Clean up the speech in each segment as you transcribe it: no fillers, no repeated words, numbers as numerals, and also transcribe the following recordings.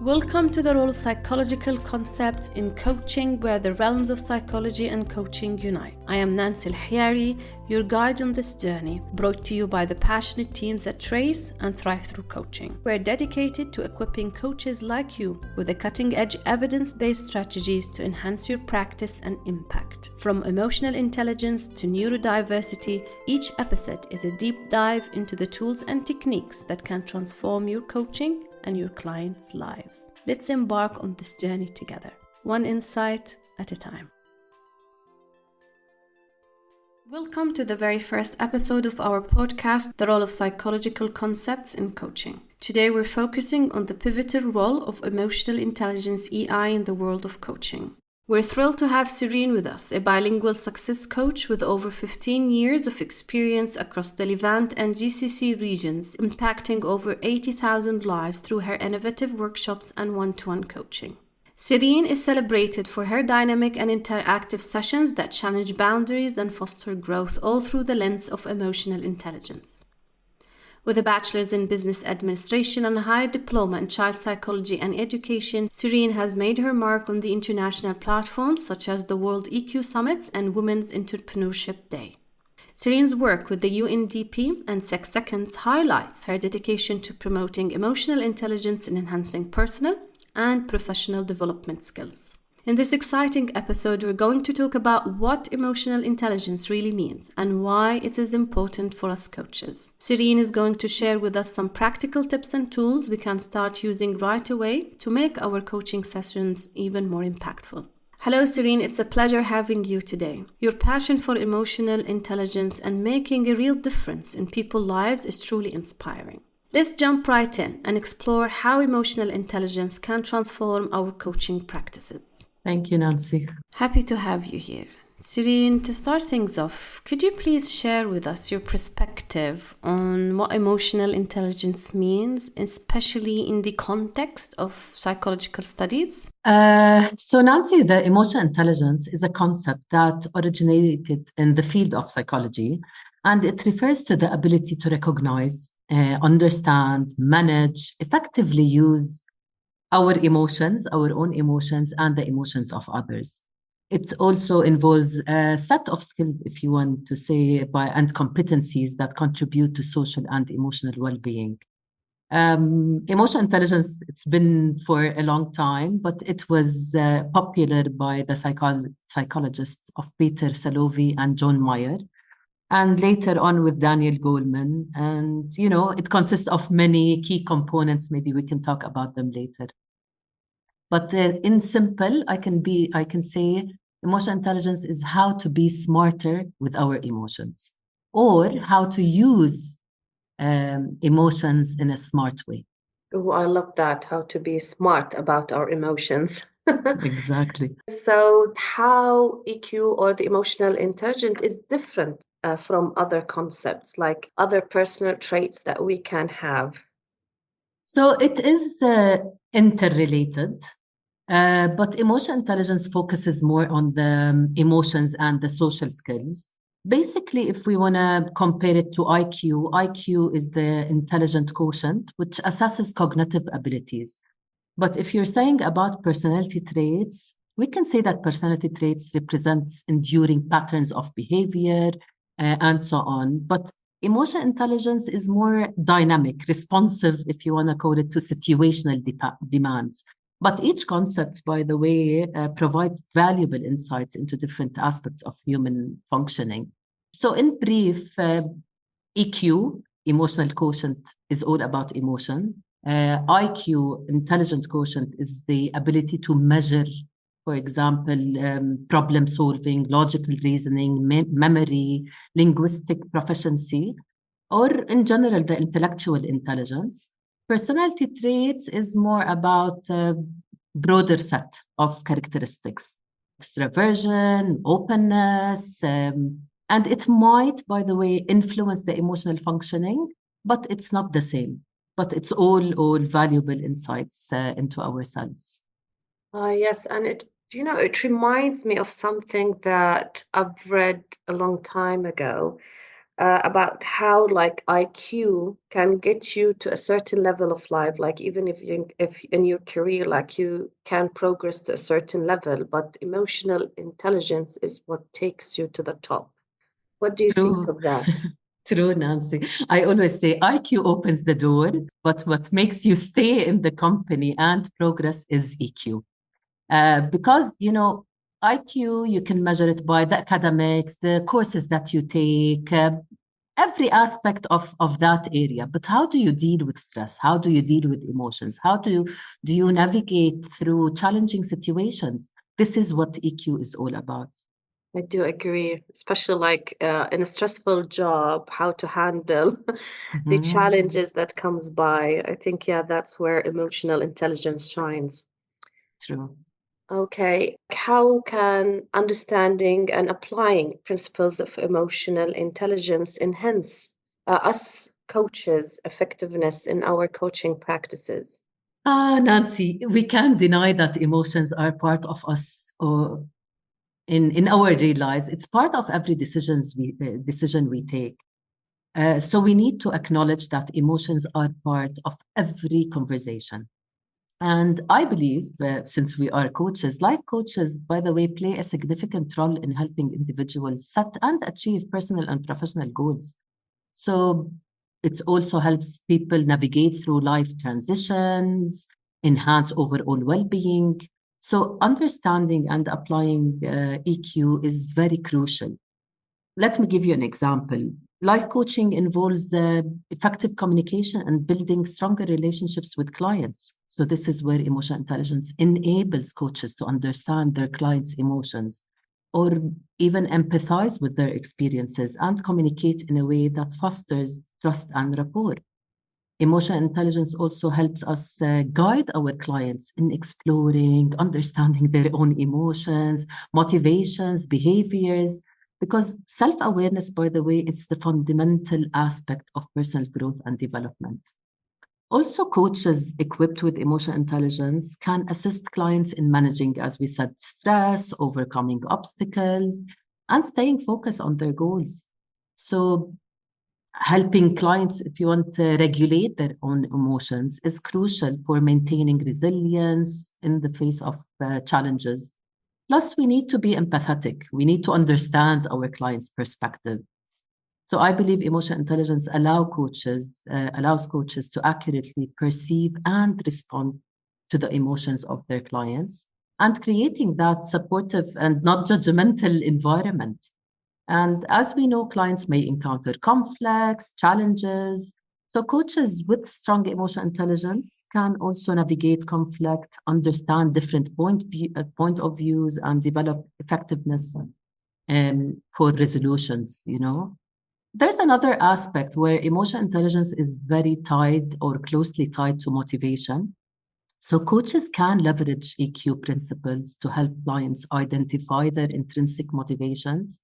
Welcome to the role of psychological concepts in coaching, where the realms of psychology and coaching unite. I am Nancy Al-Hayari, your guide on this journey, brought to you by the passionate teams that trace and thrive through coaching. We're dedicated to equipping coaches like you with the cutting-edge evidence-based strategies to enhance your practice and impact. From emotional intelligence to neurodiversity, each episode is a deep dive into the tools and techniques that can transform your coaching and your clients' lives. Let's embark on this journey together, one insight at a time. Welcome to the very first episode of our podcast, The Role of Psychological Concepts in Coaching. Today we're focusing on the pivotal role of emotional intelligence EI in the world of coaching. We're thrilled to have Sereen with us, a bilingual success coach with over 15 years of experience across the Levant and GCC regions, impacting over 80,000 lives through her innovative workshops and one-to-one coaching. Sereen is celebrated for her dynamic and interactive sessions that challenge boundaries and foster growth, all through the lens of emotional intelligence. With a bachelor's in business administration and a higher diploma in child psychology and education, Sereen has made her mark on the international platforms such as the World EQ Summits and Women's Entrepreneurship Day. Sereen's work with the UNDP and 6 Seconds highlights her dedication to promoting emotional intelligence and enhancing personal and professional development skills. In this exciting episode, we're going to talk about what emotional intelligence really means and why it is important for us coaches. Sereen is going to share with us some practical tips and tools we can start using right away to make our coaching sessions even more impactful. Hello, Sereen. It's a pleasure having you today. Your passion for emotional intelligence and making a real difference in people's lives is truly inspiring. Let's jump right in and explore how emotional intelligence can transform our coaching practices. Thank you, Nancy. Happy to have you here. Sereen, to start things off, could you please share with us your perspective on what emotional intelligence means, especially in the context of psychological studies? So, Nancy, the emotional intelligence is a concept that originated in the field of psychology, and it refers to the ability to recognize, understand, manage, effectively use our emotions, our own emotions, and the emotions of others. It also involves a set of skills, if you want to say, and competencies that contribute to social and emotional well-being. Emotional intelligence, it's been for a long time, but it was popular by the psychologists of Peter Salovey and John Mayer, and later on with Daniel Goleman. And, it consists of many key components. Maybe we can talk about them later. But in simple, I can say emotional intelligence is how to be smarter with our emotions, or how to use emotions in a smart way. Oh, I love that, how to be smart about our emotions. Exactly. So how EQ or the emotional intelligence is different from other concepts, like other personal traits that we can have? So it is interrelated. But emotional intelligence focuses more on the emotions and the social skills. Basically, if we want to compare it to IQ is the intelligent quotient, which assesses cognitive abilities. But if you're saying about personality traits, we can say that personality traits represents enduring patterns of behavior and so on. But emotional intelligence is more dynamic, responsive, if you want to call it, to situational demands. But each concept, by the way, provides valuable insights into different aspects of human functioning. So in brief, EQ, emotional quotient, is all about emotion. IQ, intelligent quotient, is the ability to measure, for example, problem solving, logical reasoning, memory, linguistic proficiency, or in general, the intellectual intelligence. Personality traits is more about a broader set of characteristics, extraversion, openness, and it might, by the way, influence the emotional functioning, but it's not the same. But it's all valuable insights into ourselves. Yes, and it reminds me of something that I've read a long time ago. about how like IQ can get you to a certain level of life. Like even if in your career, like you can progress to a certain level, but emotional intelligence is what takes you to the top. What do you think True. of that? True, Nancy. I always say IQ opens the door, but what makes you stay in the company and progress is EQ. Because, IQ, you can measure it by the academics, the courses that you take, every aspect of that area. But how do you deal with stress? How do you deal with emotions? How do you navigate through challenging situations? This is what EQ is all about. I do agree, especially like in a stressful job, how to handle the Mhm. challenges that comes by. I think, yeah, that's where emotional intelligence shines. True. Okay, how can understanding and applying principles of emotional intelligence enhance us coaches' effectiveness in our coaching practices? Nancy, we can't deny that emotions are part of us or in our real lives. It's part of every decision we take. So we need to acknowledge that emotions are part of every conversation. And I believe, since we are coaches, life coaches, by the way, play a significant role in helping individuals set and achieve personal and professional goals. So it also helps people navigate through life transitions, enhance overall well-being. So understanding and applying EQ is very crucial. Let me give you an example. Life coaching involves effective communication and building stronger relationships with clients. So, this is where emotional intelligence enables coaches to understand their clients' emotions or even empathize with their experiences and communicate in a way that fosters trust and rapport. Emotional intelligence also helps us guide our clients in exploring, understanding their own emotions, motivations, behaviors, because self awareness, by the way, is the fundamental aspect of personal growth and development. Also, coaches equipped with emotional intelligence can assist clients in managing, as we said, stress, overcoming obstacles, and staying focused on their goals. So, helping clients, if you want to regulate their own emotions, is crucial for maintaining resilience in the face of challenges. Plus, we need to be empathetic. We need to understand our clients' perspective. So I believe emotional intelligence allows coaches to accurately perceive and respond to the emotions of their clients and creating that supportive and not judgmental environment. And as we know, clients may encounter conflicts, challenges. So coaches with strong emotional intelligence can also navigate conflict, understand different point of views, and develop effectiveness for resolutions. There's another aspect where emotional intelligence is very tied or closely tied to motivation. So coaches can leverage EQ principles to help clients identify their intrinsic motivations,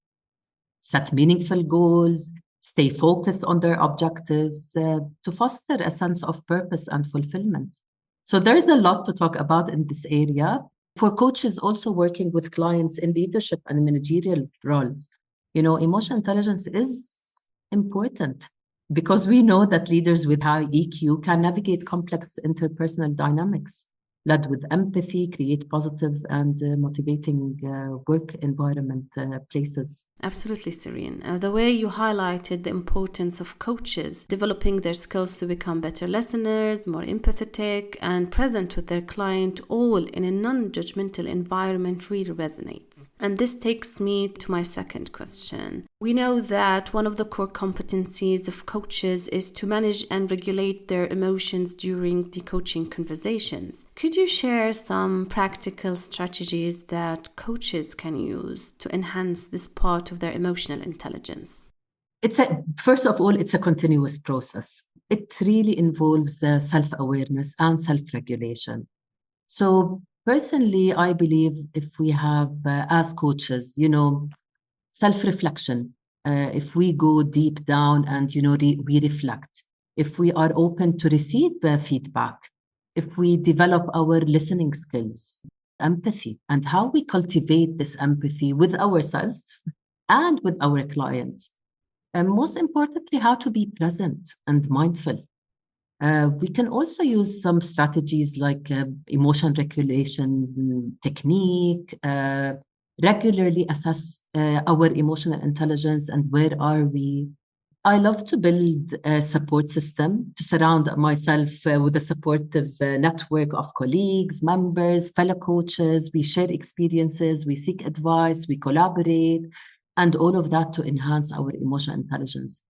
set meaningful goals, stay focused on their objectives to foster a sense of purpose and fulfillment. So there's a lot to talk about in this area. For coaches also working with clients in leadership and managerial roles, emotional intelligence is important because we know that leaders with high EQ can navigate complex interpersonal dynamics, led with empathy, create positive and motivating work environment places. Absolutely, Serene. The way you highlighted the importance of coaches developing their skills to become better listeners, more empathetic, and present with their client, all in a non-judgmental environment, really resonates. And this takes me to my second question. We know that one of the core competencies of coaches is to manage and regulate their emotions during the coaching conversations. Could you share some practical strategies that coaches can use to enhance this part of their emotional intelligence? First of all, it's a continuous process. It really involves self-awareness and self-regulation. So personally, I believe if we have, as coaches, self-reflection, if we go deep down and, we reflect, if we are open to receive feedback, if we develop our listening skills, empathy, and how we cultivate this empathy with ourselves and with our clients. And most importantly, how to be present and mindful. We can also use some strategies like emotion regulation technique, regularly assess our emotional intelligence and where are we. I love to build a support system to surround myself with a supportive network of colleagues, members, fellow coaches. We share experiences, we seek advice, we collaborate, and all of that to enhance our emotional intelligence.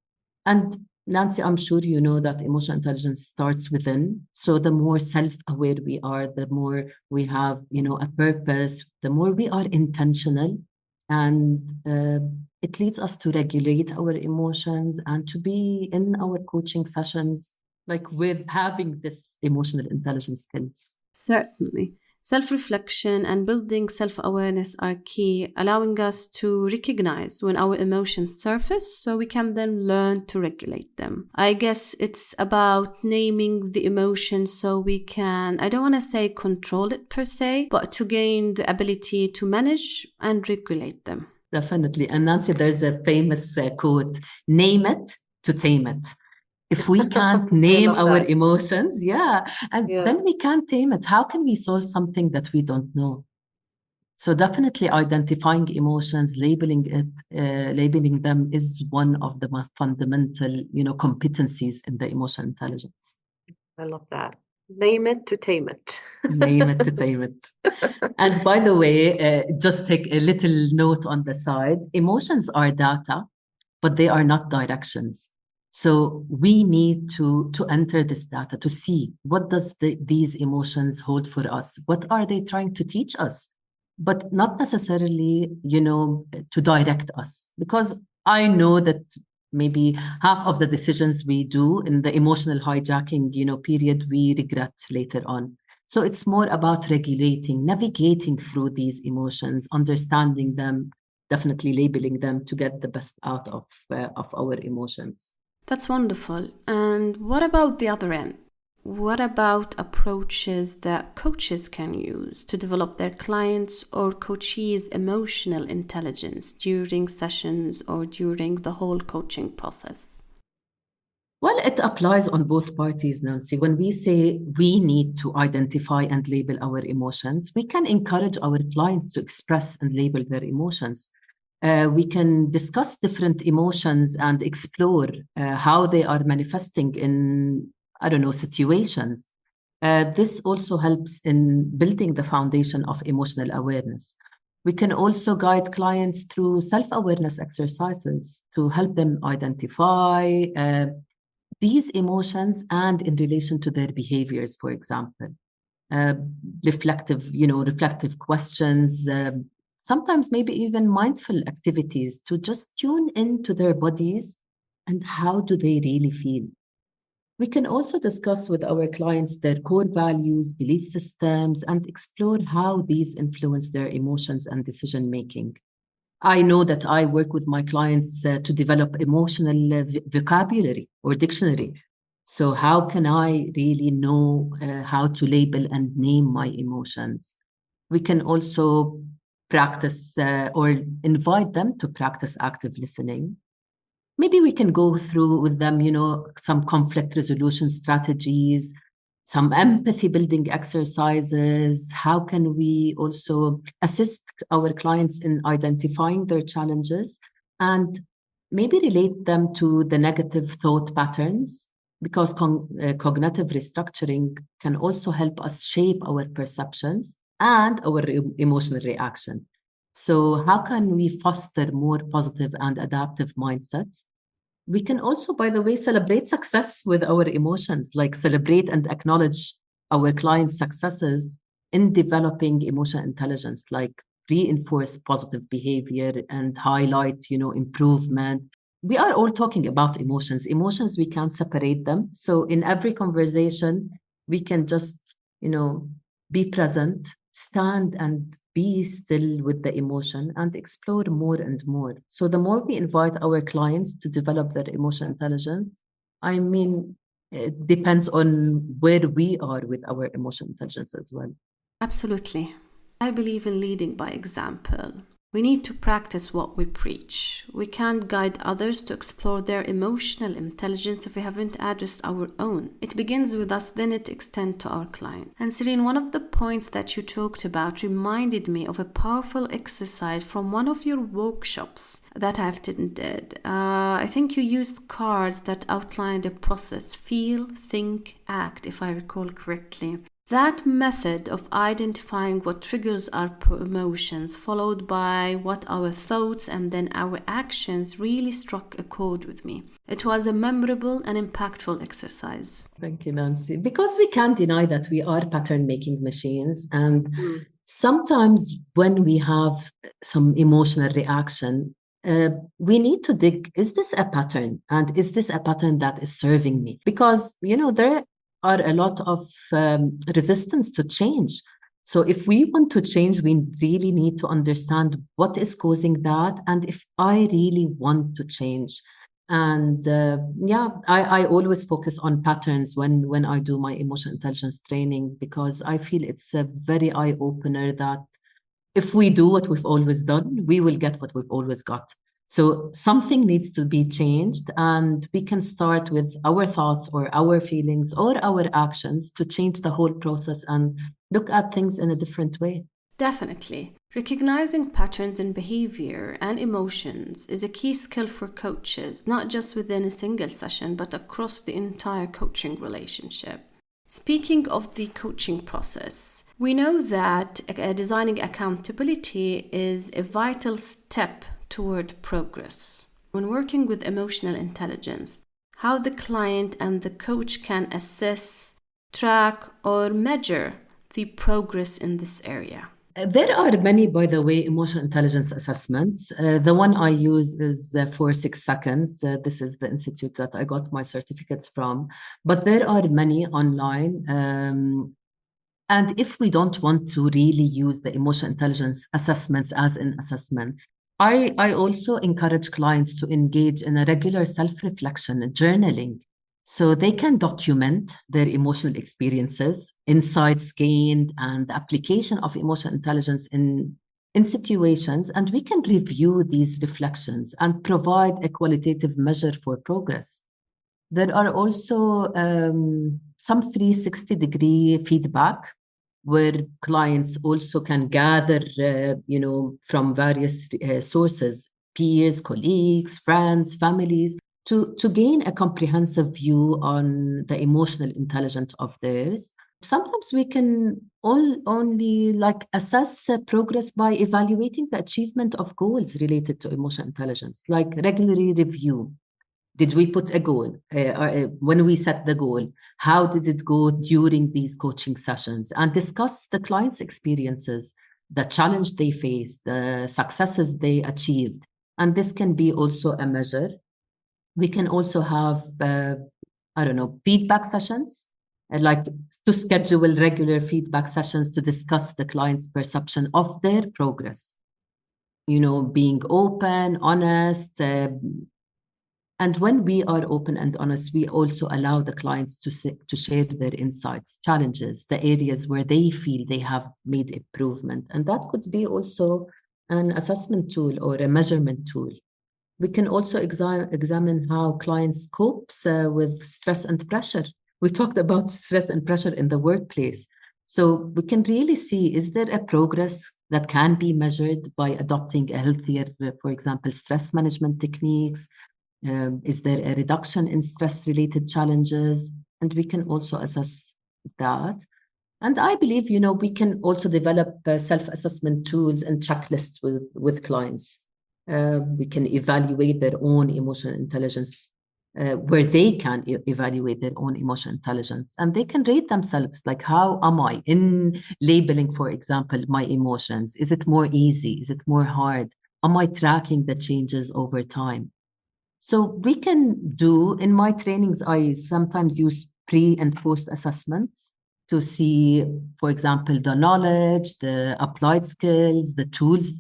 And Nancy, I'm sure you know that emotional intelligence starts within. So the more self-aware we are, the more we have, a purpose, the more we are intentional, and it leads us to regulate our emotions and to be in our coaching sessions, like with having this emotional intelligence skills. Certainly. Self-reflection and building self-awareness are key, allowing us to recognize when our emotions surface so we can then learn to regulate them. I guess it's about naming the emotions so we can, I don't want to say control it per se, but to gain the ability to manage and regulate them. Definitely. And Nancy, there's a famous quote, name it to tame it. If we can't name our emotions, then we can't tame it. How can we solve something that we don't know? So definitely identifying emotions, labeling them is one of the most fundamental, competencies in the emotional intelligence. I love that. Name it to tame it. Name it to tame it. And by the way, just take a little note on the side. Emotions are data, but they are not directions. So we need to enter this data to see what does these emotions hold for us? What are they trying to teach us? But not necessarily, to direct us. Because I know that maybe half of the decisions we do in the emotional hijacking, period, we regret later on. So it's more about regulating, navigating through these emotions, understanding them, definitely labeling them to get the best out of our emotions. That's wonderful. And what about the other end? What about approaches that coaches can use to develop their clients' or coachees' emotional intelligence during sessions or during the whole coaching process? Well, it applies on both parties, Nancy. When we say we need to identify and label our emotions, we can encourage our clients to express and label their emotions. We can discuss different emotions and explore how they are manifesting in, situations. This also helps in building the foundation of emotional awareness. We can also guide clients through self-awareness exercises to help them identify these emotions and in relation to their behaviors, for example. Uh, reflective questions, sometimes maybe even mindful activities to just tune into their bodies and how do they really feel. We can also discuss with our clients their core values, belief systems, and explore how these influence their emotions and decision making. I know that I work with my clients to develop emotional vocabulary or dictionary. So, how can I really know how to label and name my emotions? We can also practice or invite them to practice active listening. Maybe we can go through with them, some conflict resolution strategies, some empathy building exercises. How can we also assist our clients in identifying their challenges and maybe relate them to the negative thought patterns? Because cognitive restructuring can also help us shape our perceptions and our emotional reaction. So, how can we foster more positive and adaptive mindsets? We can also, by the way, celebrate success with our emotions, like celebrate and acknowledge our clients' successes in developing emotional intelligence, like reinforce positive behavior and highlight, improvement. We are all talking about emotions. Emotions, we can't separate them. So in every conversation, we can just, be present, stand and be still with the emotion and explore more and more. So the more we invite our clients to develop their emotional intelligence, I mean, it depends on where we are with our emotional intelligence as well. Absolutely. I believe in leading by example. We need to practice what we preach. We can't guide others to explore their emotional intelligence if we haven't addressed our own. It begins with us, then it extends to our client. And Sereen, one of the points that you talked about reminded me of a powerful exercise from one of your workshops that I've attended. I think you used cards that outlined a process: feel, think, act, if I recall correctly. That method of identifying what triggers our emotions, followed by what our thoughts and then our actions, really struck a chord with me. It was a memorable and impactful exercise. Thank you, Nancy. Because we can't deny that we are pattern-making machines. And sometimes when we have some emotional reaction, we need to dig, is this a pattern? And is this a pattern that is serving me? Because, there are a lot of resistance to change. So if we want to change, we really need to understand what is causing that and if I really want to change. And I always focus on patterns when I do my emotional intelligence training, because I feel it's a very eye-opener that if we do what we've always done, we will get what we've always got. So something needs to be changed, and we can start with our thoughts or our feelings or our actions to change the whole process and look at things in a different way. Definitely. Recognizing patterns in behavior and emotions is a key skill for coaches, not just within a single session, but across the entire coaching relationship. Speaking of the coaching process, we know that designing accountability is a vital step toward progress. When working with emotional intelligence, how the client and the coach can assess, track, or measure the progress in this area. There are many, by the way, emotional intelligence assessments. The one I use is for 6 seconds. This is the institute that I got my certificates from. But there are many online. And if we don't want to really use the emotional intelligence assessments as in assessments, I also encourage clients to engage in a regular self-reflection and journaling, so they can document their emotional experiences, insights gained, and the application of emotional intelligence in situations. And we can review these reflections and provide a qualitative measure for progress. There are also some 360-degree feedback where clients also can gather, from various sources, peers, colleagues, friends, families, to gain a comprehensive view on the emotional intelligence of theirs. Sometimes we can only assess progress by evaluating the achievement of goals related to emotional intelligence, like regularly review. Did we put a goal? When we set the goal, how did it go during these coaching sessions? And discuss the client's experiences, the challenge they faced, the successes they achieved. And this can be also a measure. We can also have, feedback sessions, like to schedule regular feedback sessions to discuss the client's perception of their progress. Being open, honest, and when we are open and honest, we also allow the clients to share their insights, challenges, the areas where they feel they have made improvement. And that could be also an assessment tool or a measurement tool. We can also examine how clients cope with stress and pressure. We talked about stress and pressure in the workplace. So we can really see, is there a progress that can be measured by adopting a healthier, for example, stress management techniques? Is there a reduction in stress-related challenges? And we can also assess that. And I believe, we can also develop self-assessment tools and checklists with clients. We can evaluate their own emotional intelligence, where they can evaluate their own emotional intelligence. And they can rate themselves, like, how am I in labeling, for example, my emotions? Is it more easy? Is it more hard? Am I tracking the changes over time? So we can do, in my trainings, I sometimes use pre and post assessments to see, for example, the knowledge, the applied skills, the tools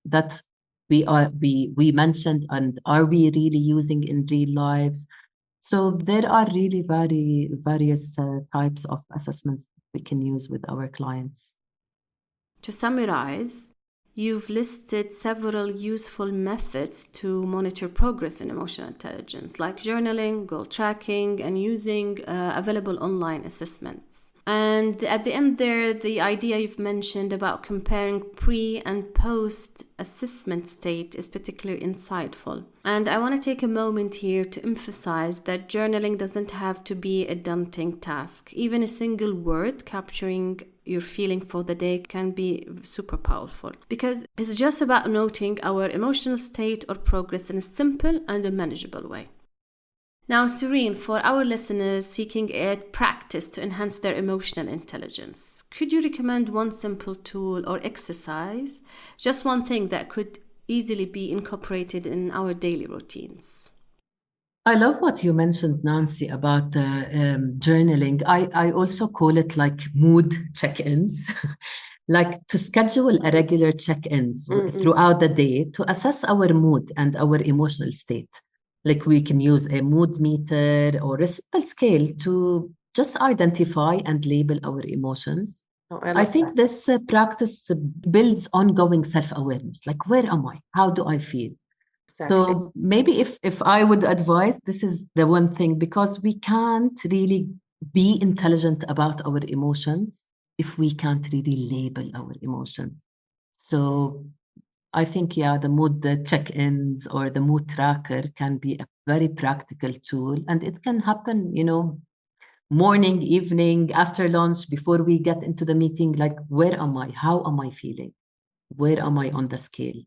that we mentioned, and are we really using in real lives? So there are really various types of assessments we can use with our clients. To summarize, you've listed several useful methods to monitor progress in emotional intelligence, like journaling, goal tracking, and using available online assessments. And at the end there, the idea you've mentioned about comparing pre and post assessment state is particularly insightful. And I want to take a moment here to emphasize that journaling doesn't have to be a daunting task. Even a single word capturing your feeling for the day can be super powerful, because it's just about noting our emotional state or progress in a simple and a manageable way. Now, Sereen, for our listeners seeking a practice to enhance their emotional intelligence, could you recommend one simple tool or exercise, just one thing that could easily be incorporated in our daily routines? I love what you mentioned, Nancy, about the journaling. I also call it like mood check-ins, like to schedule a regular check-ins throughout the day to assess our mood and our emotional state. Like we can use a mood meter or a simple scale to just identify and label our emotions. I think this practice builds ongoing self-awareness. Like, where am I? How do I feel? Exactly. So maybe if I would advise, this is the one thing, because we can't really be intelligent about our emotions if we can't really label our emotions. So I think, yeah, the mood check-ins or the mood tracker can be a very practical tool, and it can happen, morning, evening, after lunch, before we get into the meeting. Like, where am I? How am I feeling? Where am I on the scale?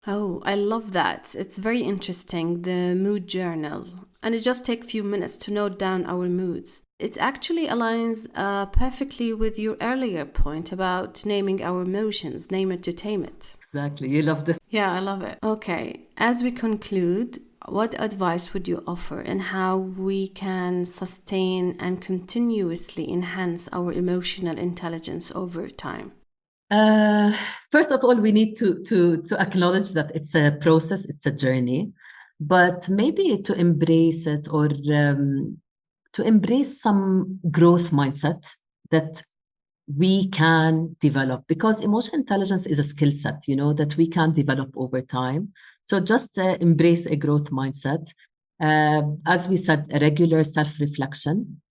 Oh, I love that. It's very interesting, the mood journal. And it just takes a few minutes to note down our moods. It actually aligns perfectly with your earlier point about naming our emotions, name it to tame it. Exactly. You love this. Yeah, I love it. Okay, as we conclude, what advice would you offer in how we can sustain and continuously enhance our emotional intelligence over time? First of all, we need to acknowledge that it's a process, it's a journey, but maybe to embrace it, or to embrace some growth mindset that we can develop, because emotional intelligence is a skill set, that we can develop over time. So just embrace a growth mindset. As we said, a regular self-reflection,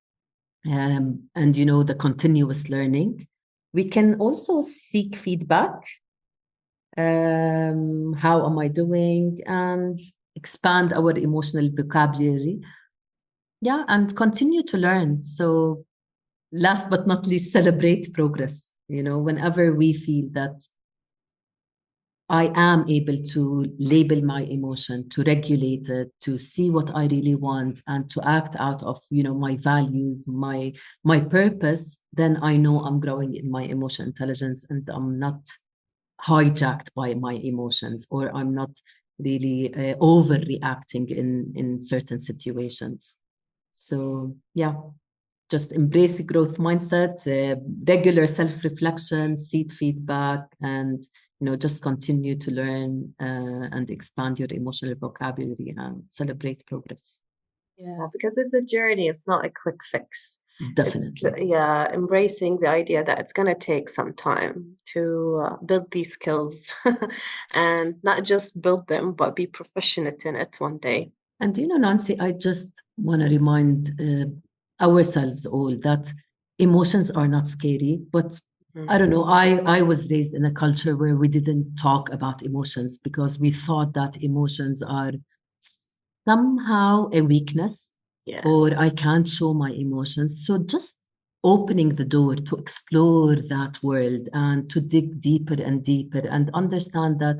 and the continuous learning. We can also seek feedback. How am I doing? And expand our emotional vocabulary. Yeah, and continue to learn. So last but not least, celebrate progress. Whenever we feel that I am able to label my emotion, to regulate it, to see what I really want, and to act out of, my values, my purpose, then I know I'm growing in my emotional intelligence, and I'm not hijacked by my emotions, or I'm not really overreacting in certain situations. So yeah, just embrace a growth mindset, regular self-reflection, seek feedback, and just continue to learn and expand your emotional vocabulary and celebrate progress. Yeah, because it's a journey, it's not a quick fix. Definitely. Embracing the idea that it's going to take some time to build these skills and not just build them, but be proficient in it one day. And Nancy, I just want to remind ourselves all that emotions are not scary, but I don't know. I was raised in a culture where we didn't talk about emotions because we thought that emotions are somehow a weakness, Yes. or I can't show my emotions. So just opening the door to explore that world and to dig deeper and deeper and understand that,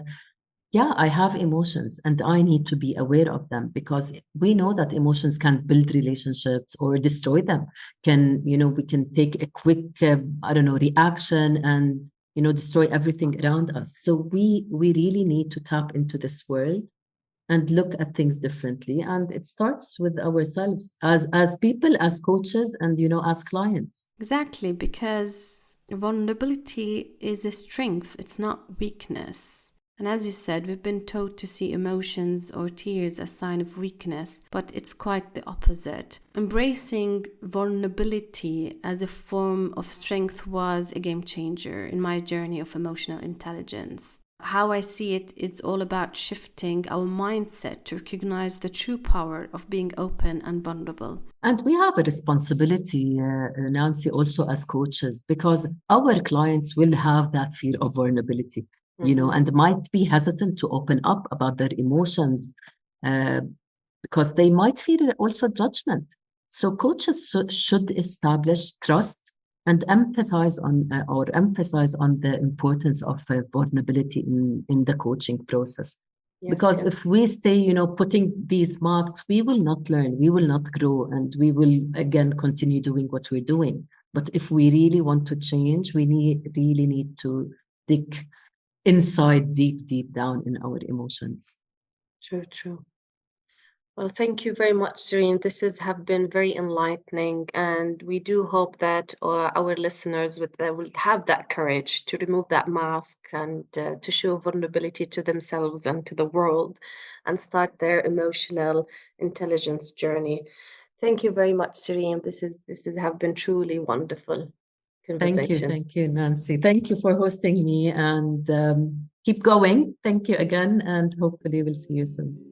yeah, I have emotions and I need to be aware of them, because we know that emotions can build relationships or destroy them. We can take a quick, reaction and, destroy everything around us. So we really need to tap into this world and look at things differently. And it starts with ourselves as people, as coaches, and, as clients. Exactly, because vulnerability is a strength, it's not weakness. And as you said, we've been taught to see emotions or tears as sign of weakness, but it's quite the opposite. Embracing vulnerability as a form of strength was a game changer in my journey of emotional intelligence. How I see it is all about shifting our mindset to recognize the true power of being open and vulnerable. And we have a responsibility, Nancy, also as coaches, because our clients will have that fear of vulnerability, and might be hesitant to open up about their emotions because they might fear also judgment. So coaches should establish trust and emphasize on the importance of vulnerability in the coaching process. Because if we stay, putting these masks, we will not learn, we will not grow, and we will again continue doing what we're doing. But if we really want to change, we really need to dig inside, deep down in our emotions. True. Well, thank you very much, Sereen. This have been very enlightening, and we do hope that our listeners will have that courage to remove that mask and to show vulnerability to themselves and to the world, and start their emotional intelligence journey. Thank you very much, Sereen. This have been truly wonderful conversation. Thank you, Nancy. Thank you for hosting me, and keep going. Thank you again, and hopefully we'll see you soon.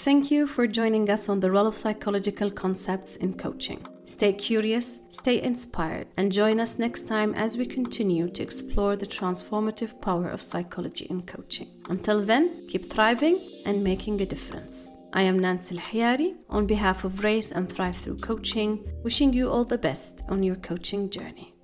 Thank you for joining us on the role of psychological concepts in coaching. Stay curious, stay inspired, and join us next time as we continue to explore the transformative power of psychology in coaching. Until then, keep thriving and making a difference. I am Nancy Al-Hayari on behalf of Race and Thrive Through Coaching, wishing you all the best on your coaching journey.